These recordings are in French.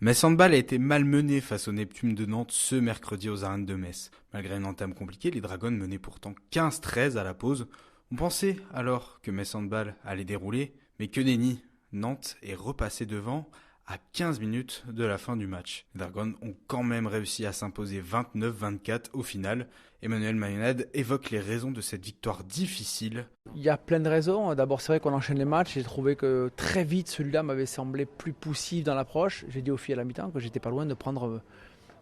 Metz Handball a été malmené face au Neptune de Nantes ce mercredi aux arènes de Metz. Malgré une entame compliquée, les Dragons menaient pourtant 15-13 à la pause. On pensait alors que Metz Handball allait dérouler, mais que nenni. Nantes est repassé devant à 15 minutes de la fin du match. Les Dragons ont quand même réussi à s'imposer 29-24 au final. Emmanuel Mayonade évoque les raisons de cette victoire difficile. Il y a plein de raisons. D'abord, c'est vrai qu'on enchaîne les matchs. J'ai trouvé que très vite, celui-là m'avait semblé plus poussif dans l'approche. J'ai dit aux filles à la mi-temps que j'étais pas loin de prendre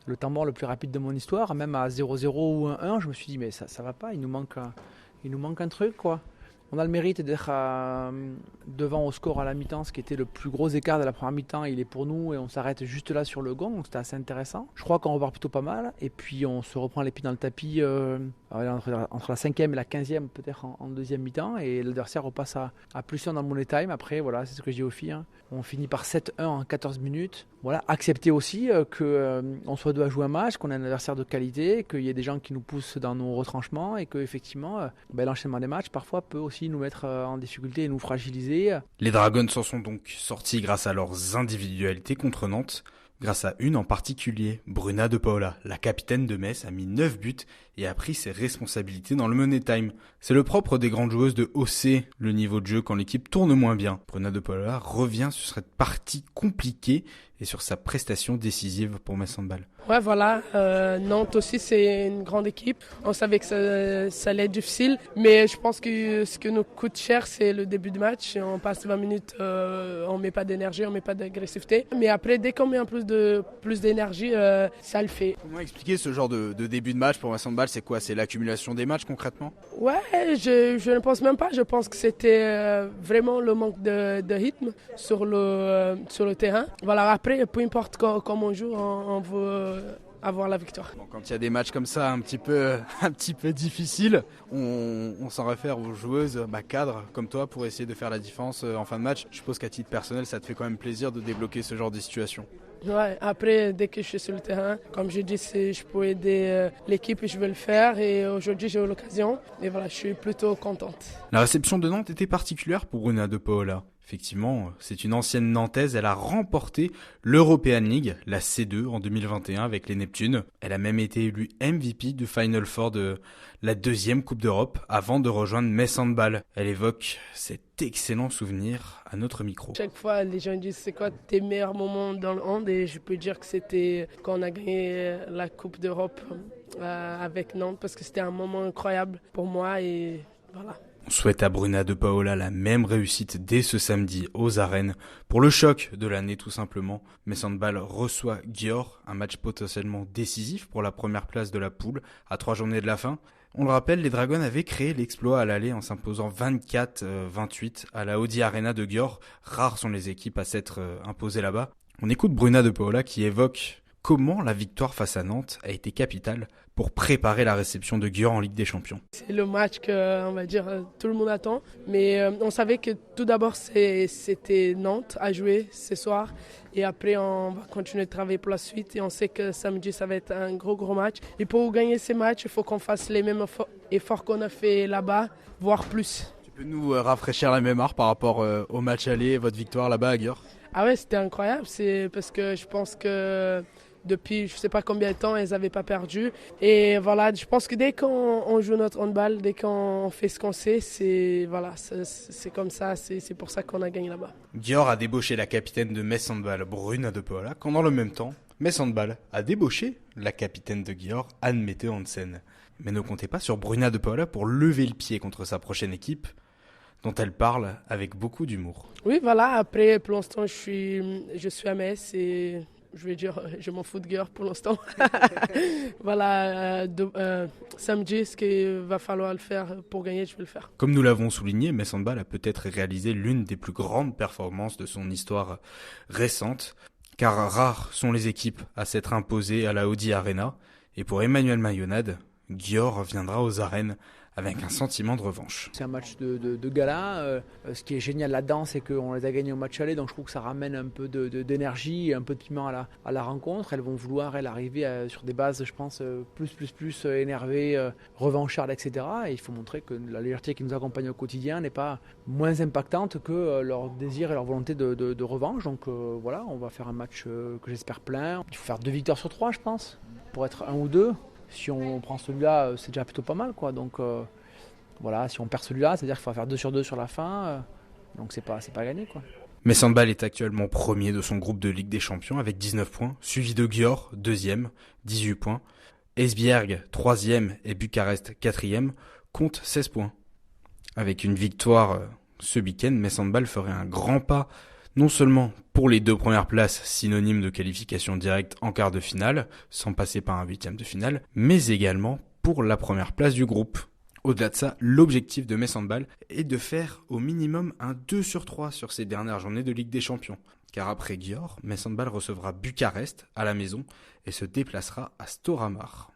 le temps mort le plus rapide de mon histoire. Même à 0-0 ou 1-1, je me suis dit, mais ça va pas, il nous manque un truc, quoi. On a le mérite d'être devant au score à la mi-temps, ce qui était le plus gros écart de la première mi-temps. Il est pour nous et on s'arrête juste là sur le gong, donc c'était assez intéressant. Je crois qu'on repart plutôt pas mal et puis on se reprend les pieds dans le tapis entre la 5e et la 15e peut-être en deuxième mi-temps et l'adversaire repasse à plus 1 dans le money time. Après, voilà, c'est ce que je dis aux filles. Hein. On finit par 7-1 en 14 minutes. Voilà, accepter aussi qu'on soit deux à jouer un match, qu'on ait un adversaire de qualité, qu'il y ait des gens qui nous poussent dans nos retranchements et qu'effectivement, l'enchaînement des matchs parfois peut aussi nous mettre en difficulté et nous fragiliser. Les Dragons s'en sont donc sortis grâce à leurs individualités contre Nantes. Grâce à une en particulier, Bruna De Paula, la capitaine de Metz, a mis 9 buts et a pris ses responsabilités dans le money time. C'est le propre des grandes joueuses de hausser le niveau de jeu quand l'équipe tourne moins bien. Bruna De Paula revient sur cette partie compliquée et sur sa prestation décisive pour Metz Handball. Ouais, voilà. Nantes aussi, c'est une grande équipe. On savait que ça allait être difficile, mais je pense que ce que nous coûte cher, c'est le début de match. On passe 20 minutes, on met pas d'énergie, on met pas d'agressivité. Mais après, dès qu'on met un plus d'énergie, ça le fait. Comment expliquer ce genre de début de match pour Metz Handball? C'est quoi? C'est l'accumulation des matchs concrètement? Ouais, je ne pense même pas. Je pense que c'était vraiment le manque de rythme sur le terrain. Voilà. Après, peu importe comment on joue, on veut avoir la victoire. Bon, quand il y a des matchs comme ça un petit peu difficiles, on s'en réfère aux joueuses cadres comme toi pour essayer de faire la différence en fin de match. Je suppose qu'à titre personnel, ça te fait quand même plaisir de débloquer ce genre de situation. Ouais, après, dès que je suis sur le terrain, comme je dis, si je peux aider l'équipe, je vais le faire. Et aujourd'hui, j'ai eu l'occasion. Et voilà, je suis plutôt contente. La réception de Nantes était particulière pour Bruna De Paula. Effectivement, c'est une ancienne Nantaise, elle a remporté l'European League, la C2 en 2021 avec les Neptunes. Elle a même été élue MVP du Final Four de la deuxième Coupe d'Europe avant de rejoindre Metz Handball. Elle évoque cet excellent souvenir à notre micro. Chaque fois, les gens disent c'est quoi tes meilleurs moments dans le hand et je peux dire que c'était quand on a gagné la Coupe d'Europe avec Nantes parce que c'était un moment incroyable pour moi et voilà. On souhaite à Bruna De Paola la même réussite dès ce samedi aux arènes. Pour le choc de l'année tout simplement, Metz Handball reçoit Győr, un match potentiellement décisif pour la première place de la poule à 3 journées de la fin. On le rappelle, les Dragons avaient créé l'exploit à l'aller en s'imposant 24-28 à la Audi Arena de Győr. Rares sont les équipes à s'être imposées là-bas. On écoute Bruna De Paola qui évoque comment la victoire face à Nantes a été capitale pour préparer la réception de Győr en Ligue des Champions. C'est le match que, on va dire, tout le monde attend. Mais on savait que tout d'abord, c'était Nantes à jouer ce soir. Et après, on va continuer de travailler pour la suite. Et on sait que samedi, ça va être un gros match. Et pour gagner ces matchs, il faut qu'on fasse les mêmes efforts qu'on a fait là-bas, voire plus. Tu peux nous rafraîchir la mémoire par rapport au match aller et votre victoire là-bas à Győr? Ah ouais, c'était incroyable. C'est parce que je pense que depuis je ne sais pas combien de temps, elles n'avaient pas perdu. Et voilà, je pense que dès qu'on joue notre handball, dès qu'on fait ce qu'on sait, c'est comme ça, c'est pour ça qu'on a gagné là-bas. Győr a débauché la capitaine de Metz Handball, Bruna De Paola, quand dans le même temps, Metz Handball a débauché la capitaine de Győr, Anne Mette Hansen. Mais ne comptez pas sur Bruna De Paola pour lever le pied contre sa prochaine équipe, dont elle parle avec beaucoup d'humour. Oui, voilà, après, pour l'instant, je suis à Metz et je vais dire, je m'en fous de Győr pour l'instant. Voilà, samedi, ce qu'il va falloir le faire pour gagner, je vais le faire. Comme nous l'avons souligné, Metz Handball a peut-être réalisé l'une des plus grandes performances de son histoire récente, car rares sont les équipes à s'être imposées à la Audi Arena. Et pour Emmanuel Mayonade, Győr reviendra aux arènes avec un sentiment de revanche. C'est un match de gala. Ce qui est génial là-dedans, c'est qu'on les a gagnés au match aller, donc je trouve que ça ramène un peu d'énergie et un peu de piment à la rencontre. Elles vont vouloir arriver sur des bases, je pense, plus énervées, revanchardes, etc. Et il faut montrer que la légèreté qui nous accompagne au quotidien n'est pas moins impactante que leur désir et leur volonté de revanche. Donc voilà, on va faire un match que j'espère plein. Il faut faire 2 victoires sur 3, je pense, pour être 1 ou 2. Si on prend celui-là, c'est déjà plutôt pas mal, quoi. Donc voilà, si on perd celui-là, c'est-à-dire qu'il faut faire 2 sur 2 sur la fin. Donc c'est pas gagné, quoi. Mess Handball est actuellement premier de son groupe de Ligue des Champions avec 19 points, suivi de Győr, deuxième, 18 points. Esbjerg, troisième et Bucarest, quatrième, compte 16 points. Avec une victoire ce week-end, Mess Handball ferait un grand pas, non seulement pour les 2 premières places, synonymes de qualification directe en quart de finale, sans passer par un 8e de finale, mais également pour la première place du groupe. Au-delà de ça, l'objectif de Mess Handball est de faire au minimum un 2 sur 3 sur ces dernières journées de Ligue des Champions. Car après Győr, Mess Handball recevra Bucarest à la maison et se déplacera à Storhamar.